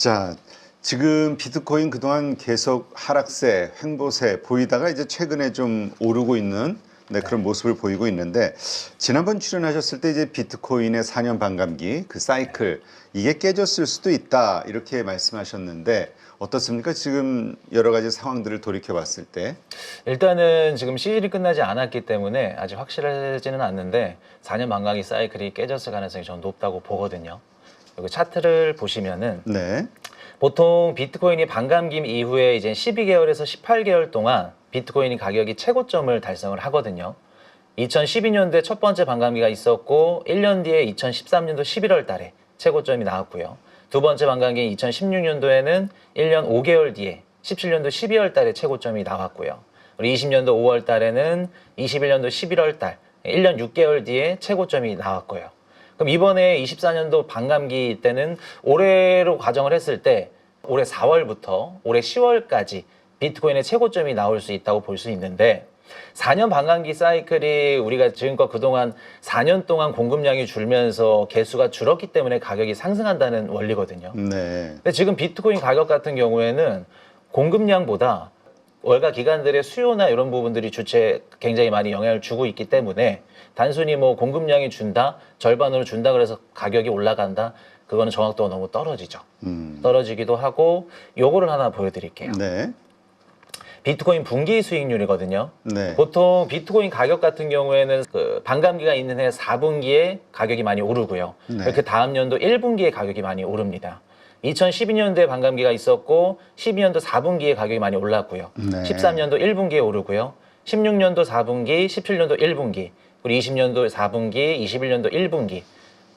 자, 지금 비트코인 그동안 계속 하락세, 횡보세 보이다가 이제 최근에 좀 오르고 있는 그런 모습을 보이고 있는데, 지난번 출연하셨을 때 이제 비트코인의 4년 반감기 그 사이클 이게 깨졌을 수도 있다 이렇게 말씀하셨는데 어떻습니까? 지금 여러 가지 상황들을 돌이켜 봤을 때. 일단은 지금 시즌이 끝나지 않았기 때문에 아직 확실하지는 않는데 4년 반감기 사이클이 깨졌을 가능성이 저는 높다고 보거든요. 여기 차트를 보시면은 네. 보통 비트코인이 반감기 이후에 이제 12개월에서 18개월 동안 비트코인이 가격이 최고점을 달성을 하거든요. 2012년도에 첫 번째 반감기가 있었고 1년 뒤에 2013년도 11월 달에 최고점이 나왔고요. 두 번째 반감기인 2016년도에는 1년 5개월 뒤에 17년도 12월 달에 최고점이 나왔고요. 그리고 20년도 5월 달에는 21년도 11월 달 1년 6개월 뒤에 최고점이 나왔고요. 그럼 이번에 24년도 반감기 때는 올해로 가정을 했을 때 올해 4월부터 올해 10월까지 비트코인의 최고점이 나올 수 있다고 볼 수 있는데, 4년 반감기 사이클이 우리가 지금껏 그동안 4년 동안 공급량이 줄면서 개수가 줄었기 때문에 가격이 상승한다는 원리거든요. 네. 근데 지금 비트코인 가격 같은 경우에는 공급량보다 월가 기관들의 수요나 이런 부분들이 주체 굉장히 많이 영향을 주고 있기 때문에 단순히 뭐 공급량이 준다, 절반으로 준다 그래서 가격이 올라간다, 그거는 정확도가 너무 떨어지죠. 떨어지기도 하고, 요거를 하나 보여드릴게요. 네. 비트코인 분기 수익률이거든요. 네. 보통 비트코인 가격 같은 경우에는 그 반감기가 있는 해 4분기에 가격이 많이 오르고요. 네. 그 다음 연도 1분기에 가격이 많이 오릅니다. 2012년도에 반감기가 있었고 12년도 4분기에 가격이 많이 올랐고요. 네. 13년도 1분기에 오르고요. 16년도 4분기, 17년도 1분기, 그리고 20년도 4분기, 21년도 1분기.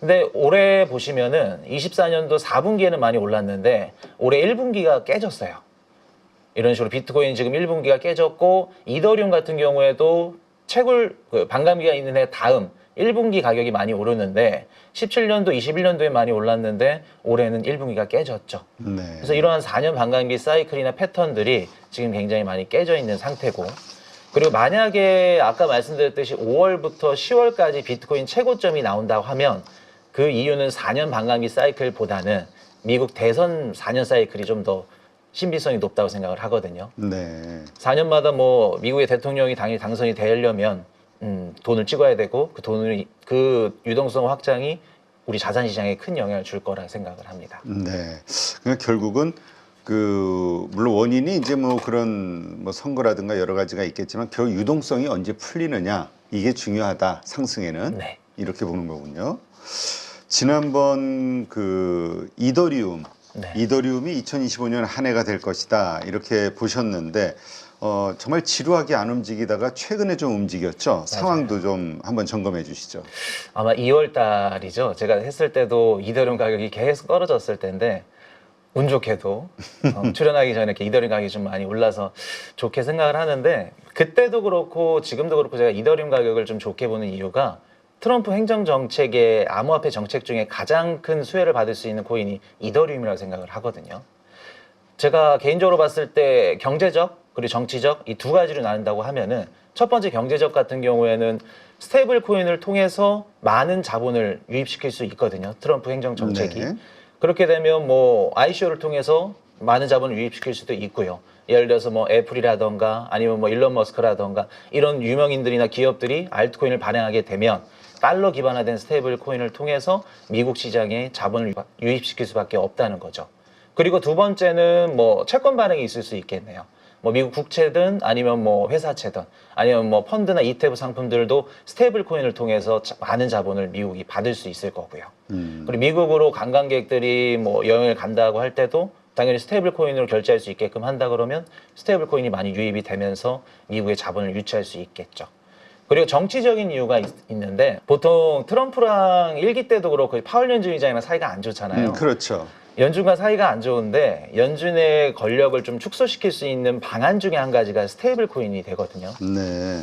근데 올해 보시면은 24년도 4분기에는 많이 올랐는데 올해 1분기가 깨졌어요. 이런 식으로 비트코인 지금 1분기가 깨졌고, 이더리움 같은 경우에도 반감기가 있는 해 다음 1분기 가격이 많이 오르는데 17년도, 21년도에 많이 올랐는데 올해는 1분기가 깨졌죠. 네. 그래서 이러한 4년 반감기 사이클이나 패턴들이 지금 굉장히 많이 깨져 있는 상태고, 그리고 만약에 아까 말씀드렸듯이 5월부터 10월까지 비트코인 최고점이 나온다고 하면 그 이유는 4년 반감기 사이클보다는 미국 대선 4년 사이클이 좀 더 신비성이 높다고 생각을 하거든요. 네. 4년마다 뭐 미국의 대통령이 당선이 되려면 돈을 찍어야 되고, 그 유동성 확장이 우리 자산 시장에 큰 영향을 줄 거라 생각을 합니다. 네. 그러니까 결국은 물론 원인이 이제 뭐 그런 뭐 선거라든가 여러 가지가 있겠지만 결국 유동성이 언제 풀리느냐 이게 중요하다, 상승에는. 네. 이렇게 보는 거군요. 지난번 그 이더리움이 2025년 한 해가 될 것이다 이렇게 보셨는데 정말 지루하게 안 움직이다가 최근에 좀 움직였죠. 맞아요. 상황도 좀 한번 점검해 주시죠. 아마 2월 달이죠. 제가 했을 때도 이더리움 가격이 계속 떨어졌을 텐데 운 좋게도 출연하기 전에 이렇게 이더리움 가격이 좀 많이 올라서 좋게 생각을 하는데, 그때도 그렇고 지금도 그렇고 제가 이더리움 가격을 좀 좋게 보는 이유가 트럼프 행정정책의 암호화폐 정책 중에 가장 큰 수혜를 받을 수 있는 코인이 이더리움이라고 생각을 하거든요. 제가 개인적으로 봤을 때 경제적 그리고 정치적 이 두 가지로 나눈다고 하면은, 첫 번째 경제적 같은 경우에는 스테이블 코인을 통해서 많은 자본을 유입시킬 수 있거든요. 트럼프 행정정책이. 네. 그렇게 되면 뭐 ICO를 통해서 많은 자본을 유입시킬 수도 있고요. 예를 들어서 뭐 애플이라던가 아니면 뭐 일론 머스크라던가 이런 유명인들이나 기업들이 알트코인을 발행하게 되면 달러 기반화된 스테이블 코인을 통해서 미국 시장에 자본을 유입시킬 수밖에 없다는 거죠. 그리고 두 번째는 뭐 채권 발행이 있을 수 있겠네요. 뭐 미국 국채든 아니면 뭐 회사채든 아니면 뭐 펀드나 ETF 상품들도 스테이블 코인을 통해서 많은 자본을 미국이 받을 수 있을 거고요. 그리고 미국으로 관광객들이 뭐 여행을 간다고 할 때도 당연히 스테이블 코인으로 결제할 수 있게끔 한다 그러면 스테이블 코인이 많이 유입이 되면서 미국의 자본을 유치할 수 있겠죠. 그리고 정치적인 이유가 있는데, 보통 트럼프랑 1기 때도 그렇고 파월 연준의장이랑 사이가 안 좋잖아요. 그렇죠. 연준과 사이가 안 좋은데 연준의 권력을 좀 축소시킬 수 있는 방안 중에 한 가지가 스테이블 코인이 되거든요. 네.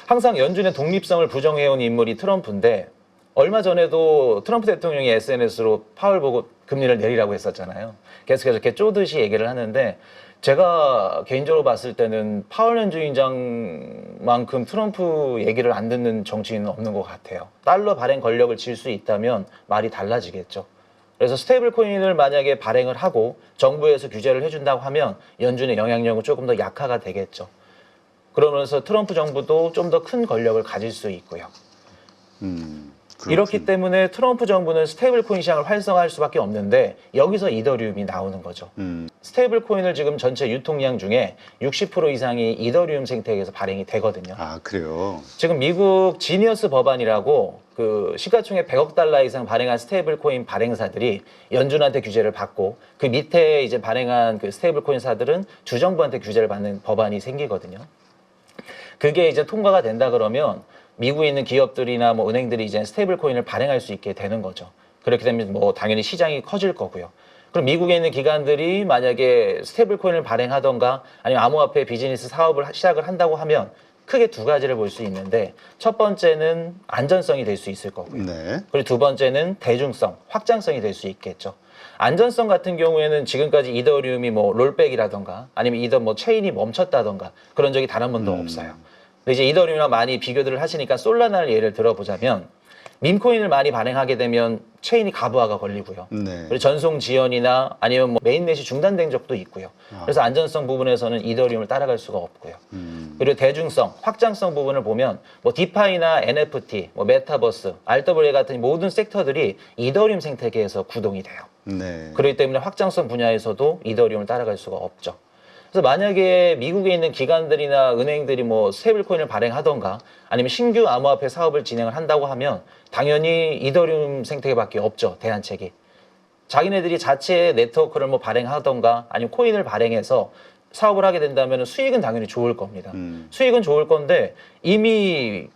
항상 연준의 독립성을 부정해온 인물이 트럼프인데, 얼마 전에도 트럼프 대통령이 SNS로 파월 보고 금리를 내리라고 했었잖아요. 계속해서 이렇게 쪼듯이 얘기를 하는데, 제가 개인적으로 봤을 때는 파월 연준의장만큼 트럼프 얘기를 안 듣는 정치인은 없는 것 같아요. 달러 발행 권력을 쥘 수 있다면 말이 달라지겠죠. 그래서 스테이블 코인을 만약에 발행을 하고 정부에서 규제를 해준다고 하면 연준의 영향력은 조금 더 약화가 되겠죠. 그러면서 트럼프 정부도 좀 더 큰 권력을 가질 수 있고요. 이렇기 때문에 트럼프 정부는 스테이블 코인 시장을 활성화할 수밖에 없는데 여기서 이더리움이 나오는 거죠. 스테이블 코인을 지금 전체 유통량 중에 60% 이상이 이더리움 생태계에서 발행이 되거든요. 아, 그래요? 지금 미국 지니어스 법안이라고 그 시가총액 100억 달러 이상 발행한 스테이블 코인 발행사들이 연준한테 규제를 받고 그 밑에 이제 발행한 그 스테이블 코인사들은 주정부한테 규제를 받는 법안이 생기거든요. 그게 이제 통과가 된다 그러면 미국에 있는 기업들이나 뭐 은행들이 이제 스테이블 코인을 발행할 수 있게 되는 거죠. 그렇게 되면 뭐 당연히 시장이 커질 거고요. 그럼 미국에 있는 기관들이 만약에 스테이블 코인을 발행하던가 아니면 암호화폐 비즈니스 사업을 시작을 한다고 하면 크게 두 가지를 볼 수 있는데 첫 번째는 안전성이 될 수 있을 거고요. 네. 그리고 두 번째는 대중성, 확장성이 될 수 있겠죠. 안전성 같은 경우에는 지금까지 이더리움이 뭐 롤백이라던가 아니면 이더 뭐 체인이 멈췄다던가 그런 적이 단 한 번도 없어요. 근데 이제 이더리움이랑 많이 비교들을 하시니까 솔라나를 예를 들어보자면 밈코인을 많이 발행하게 되면 체인이 가부화가 걸리고요. 네. 그리고 전송 지연이나 아니면 뭐 메인넷이 중단된 적도 있고요. 그래서 안전성 부분에서는 이더리움을 따라갈 수가 없고요. 그리고 대중성, 확장성 부분을 보면 뭐 디파이나 NFT, 뭐 메타버스, RWA 같은 모든 섹터들이 이더리움 생태계에서 구동이 돼요. 네. 그렇기 때문에 확장성 분야에서도 이더리움을 따라갈 수가 없죠. 그래서 만약에 미국에 있는 기관들이나 은행들이 뭐 스테이블 코인을 발행하던가 아니면 신규 암호화폐 사업을 진행을 한다고 하면 당연히 이더리움 생태계밖에 없죠. 대안책이. 자기네들이 자체 네트워크를 뭐 발행하던가 아니면 코인을 발행해서 사업을 하게 된다면 수익은 당연히 좋을 겁니다. 수익은 좋을 건데 이미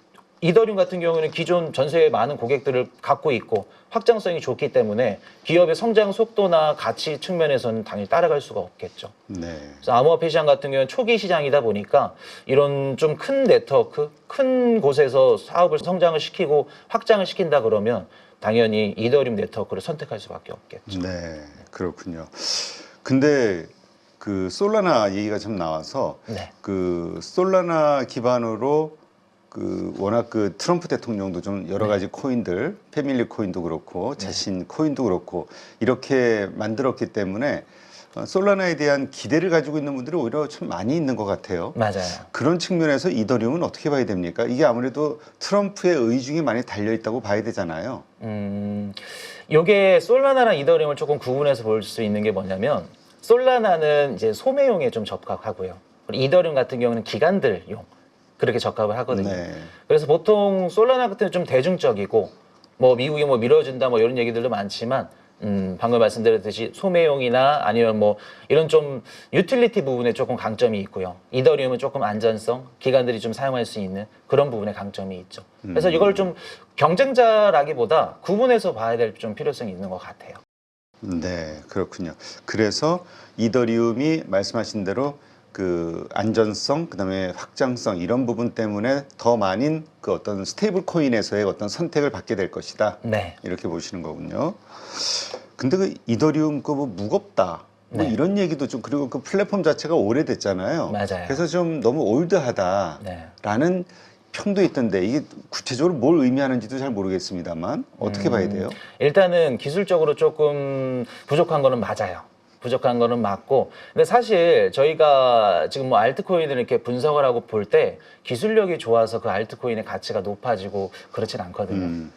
이더리움 같은 경우는 기존 전 세계 많은 고객들을 갖고 있고 확장성이 좋기 때문에 기업의 성장 속도나 가치 측면에서는 당연히 따라갈 수가 없겠죠. 네. 그래서 암호화폐 시장 같은 경우는 초기 시장이다 보니까 이런 좀 큰 네트워크, 큰 곳에서 사업을 성장을 시키고 확장을 시킨다 그러면 당연히 이더리움 네트워크를 선택할 수밖에 없겠죠. 네. 그렇군요. 근데 그 솔라나 얘기가 좀 나와서 네. 그 솔라나 기반으로 그 워낙 그 트럼프 대통령도 좀 여러 가지 코인들, 패밀리 코인도 그렇고 자신 코인도 그렇고 이렇게 만들었기 때문에 솔라나에 대한 기대를 가지고 있는 분들이 오히려 참 많이 있는 것 같아요. 맞아요. 그런 측면에서 이더리움은 어떻게 봐야 됩니까? 이게 아무래도 트럼프의 의중이 많이 달려 있다고 봐야 되잖아요. 요게 솔라나랑 이더리움을 조금 구분해서 볼 수 있는 게 뭐냐면 솔라나는 이제 소매용에 좀 적합하고요. 그리고 이더리움 같은 경우는 기관들용 그렇게 적합을 하거든요. 네. 그래서 보통 솔라나 같은 좀 대중적이고 뭐 미국이 뭐 밀어준다 뭐 이런 얘기들도 많지만 방금 말씀드렸듯이 소매용이나 아니면 뭐 이런 좀 유틸리티 부분에 조금 강점이 있고요. 이더리움은 조금 안전성, 기관들이 좀 사용할 수 있는 그런 부분에 강점이 있죠. 그래서 이걸 좀 경쟁자라기보다 구분해서 봐야 될 좀 필요성이 있는 것 같아요. 네, 그렇군요. 그래서 이더리움이 말씀하신 대로 그 안전성, 그다음에 확장성 이런 부분 때문에 더 많은 그 어떤 스테이블 코인에서의 어떤 선택을 받게 될 것이다. 네. 이렇게 보시는 거군요. 근데 그 이더리움 그 뭐 무겁다. 뭐 네. 이런 얘기도 좀 그리고 그 플랫폼 자체가 오래됐잖아요. 맞아요. 그래서 좀 너무 올드하다라는 네. 평도 있던데 이게 구체적으로 뭘 의미하는지도 잘 모르겠습니다만 어떻게 봐야 돼요? 일단은 기술적으로 조금 부족한 거는 맞아요. 부족한 거는 맞고 근데 사실 저희가 지금 뭐 알트코인을 이렇게 분석을 하고 볼 때 기술력이 좋아서 그 알트코인의 가치가 높아지고 그렇진 않거든요.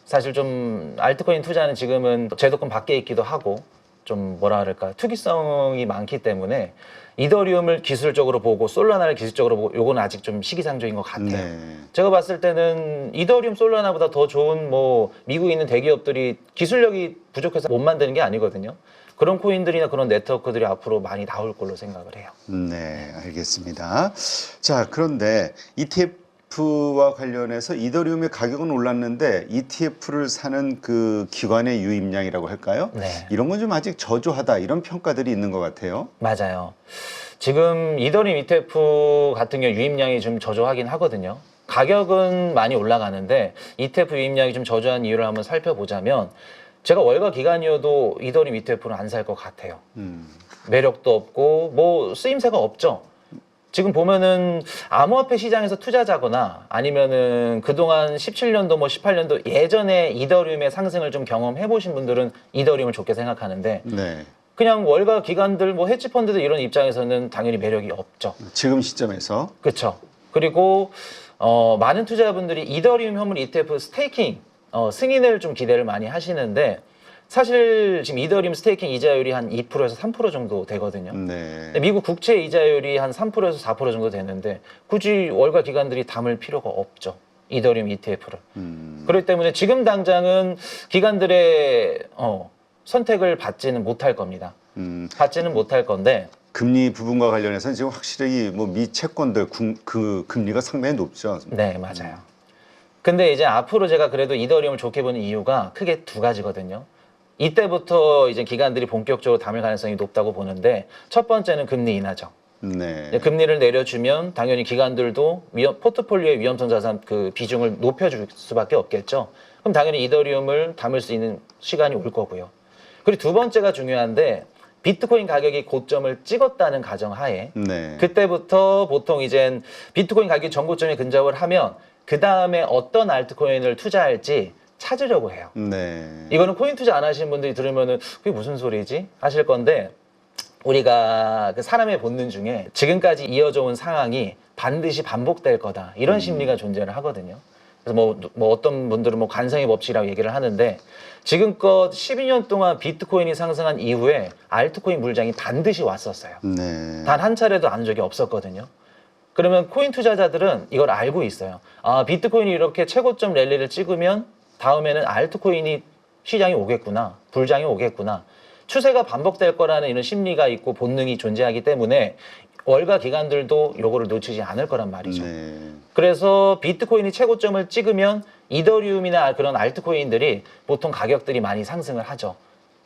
사실 좀 알트코인 투자는 지금은 제도권 밖에 있기도 하고 좀 뭐라 그럴까 투기성이 많기 때문에 이더리움을 기술적으로 보고 솔라나를 기술적으로 보고 요거는 아직 좀 시기상조인 것 같아요. 네. 제가 봤을 때는 이더리움 솔라나보다 더 좋은 뭐 미국에 있는 대기업들이 기술력이 부족해서 못 만드는 게 아니거든요. 그런 코인들이나 그런 네트워크들이 앞으로 많이 나올 걸로 생각을 해요. 네, 알겠습니다. 자, 그런데 ETF와 관련해서 이더리움의 가격은 올랐는데 ETF를 사는 그 기관의 유입량이라고 할까요? 네. 이런 건 좀 아직 저조하다 이런 평가들이 있는 것 같아요. 맞아요. 지금 이더리움 ETF 같은 경우 유입량이 좀 저조하긴 하거든요. 가격은 많이 올라가는데 ETF 유입량이 좀 저조한 이유를 한번 살펴보자면 제가 월가 기간이어도 이더리움 ETF는 안 살 것 같아요. 매력도 없고 뭐 쓰임새가 없죠. 지금 보면은 암호화폐 시장에서 투자자거나 아니면은 그동안 17년도 뭐 18년도 예전에 이더리움의 상승을 좀 경험해 보신 분들은 이더리움을 좋게 생각하는데 네. 그냥 월가 기관들 뭐 헤지펀드들 이런 입장에서는 당연히 매력이 없죠. 지금 시점에서 그렇죠. 그리고 많은 투자자분들이 이더리움 현물 ETF 스테이킹 승인을 좀 기대를 많이 하시는데 사실 지금 이더리움 스테이킹 이자율이 한 2%에서 3% 정도 되거든요. 네. 근데 미국 국채 이자율이 한 3%에서 4% 정도 되는데 굳이 월가 기관들이 담을 필요가 없죠. 이더리움 ETF를. 그렇기 때문에 지금 당장은 기관들의 선택을 받지는 못할 겁니다. 받지는 못할 건데 금리 부분과 관련해서는 지금 확실히 뭐 미 채권들 그 금리가 상당히 높죠. 네, 맞아요. 근데 이제 앞으로 제가 그래도 이더리움을 좋게 보는 이유가 크게 두 가지거든요. 이때부터 이제 기관들이 본격적으로 담을 가능성이 높다고 보는데 첫 번째는 금리 인하죠. 네. 금리를 내려주면 당연히 기관들도 포트폴리오의 위험성 자산 그 비중을 높여줄 수밖에 없겠죠. 그럼 당연히 이더리움을 담을 수 있는 시간이 올 거고요. 그리고 두 번째가 중요한데 비트코인 가격이 고점을 찍었다는 가정하에 네. 그때부터 보통 이젠 비트코인 가격이 전고점에 근접을 하면 그 다음에 어떤 알트코인을 투자할지 찾으려고 해요. 네. 이거는 코인 투자 안 하시는 분들이 들으면은 그게 무슨 소리지? 하실 건데 우리가 그 사람의 본능 중에 지금까지 이어져 온 상황이 반드시 반복될 거다 이런 심리가 존재를 하거든요. 그래서 뭐 어떤 분들은 뭐 관성의 법칙이라고 얘기를 하는데 지금껏 12년 동안 비트코인이 상승한 이후에 알트코인 물량이 반드시 왔었어요. 네. 단 한 차례도 안 온 적이 없었거든요. 그러면 코인 투자자들은 이걸 알고 있어요. 아, 비트코인이 이렇게 최고점 랠리를 찍으면 다음에는 알트코인이 시장이 오겠구나, 불장이 오겠구나. 추세가 반복될 거라는 이런 심리가 있고 본능이 존재하기 때문에 월가 기관들도 요거를 놓치지 않을 거란 말이죠. 네. 그래서 비트코인이 최고점을 찍으면 이더리움이나 그런 알트코인들이 보통 가격들이 많이 상승을 하죠.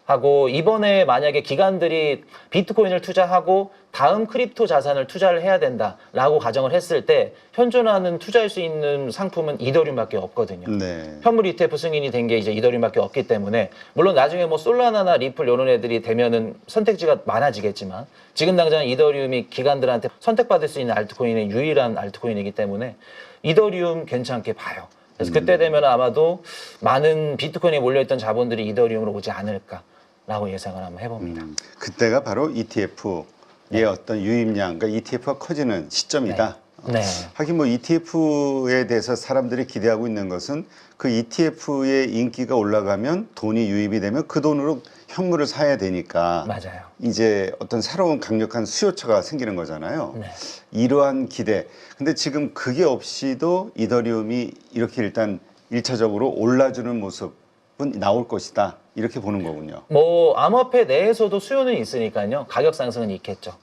하고 이번에 만약에 기관들이 비트코인을 투자하고 다음 크립토 자산을 투자를 해야 된다라고 가정을 했을 때 현존하는 투자할 수 있는 상품은 이더리움밖에 없거든요. 네. 현물 ETF 승인이 된 게 이제 이더리움밖에 없기 때문에 물론 나중에 뭐 솔라나나 리플 이런 애들이 되면은 선택지가 많아지겠지만 지금 당장 이더리움이 기관들한테 선택받을 수 있는 알트코인의 유일한 알트코인이기 때문에 이더리움 괜찮게 봐요. 그래서 그때 되면 아마도 많은 비트코인에 몰려있던 자본들이 이더리움으로 오지 않을까라고 예상을 한번 해봅니다. 그때가 바로 ETF의 어떤 유입량, 그러니까 ETF가 커지는 시점이다. 네. 하긴 뭐 ETF에 대해서 사람들이 기대하고 있는 것은 그 ETF의 인기가 올라가면 돈이 유입이 되면 그 돈으로 현물을 사야 되니까 맞아요. 이제 어떤 새로운 강력한 수요처가 생기는 거잖아요. 네. 이러한 기대. 근데 지금 그게 없이도 이더리움이 이렇게 일단 1차적으로 올라주는 모습은 나올 것이다. 이렇게 보는 거군요. 뭐 암호화폐 내에서도 수요는 있으니까요. 가격 상승은 있겠죠.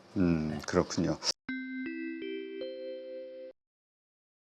그렇군요.